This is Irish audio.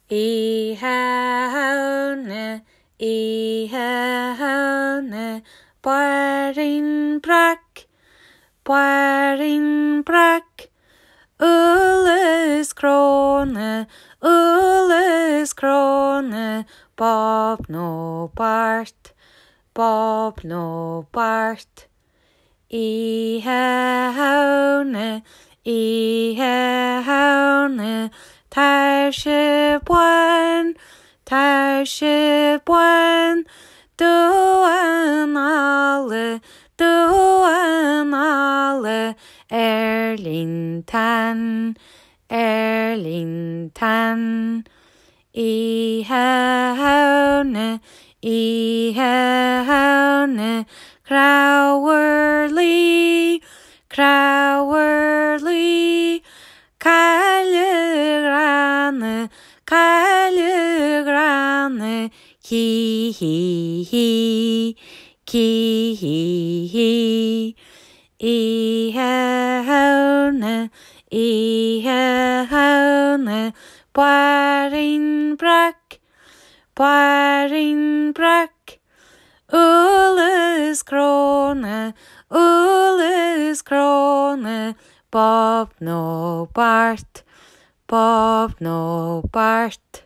Ihaune, Ihaune, Baring brak, Ulis krone, Bob no Bart, Ihaune, Tar se buan, Duan alle, Erlington, Ihaune, Crowley, Kaligrane, Ki, Ihaune, Baring brak, Ulis krone, Bob no Bart.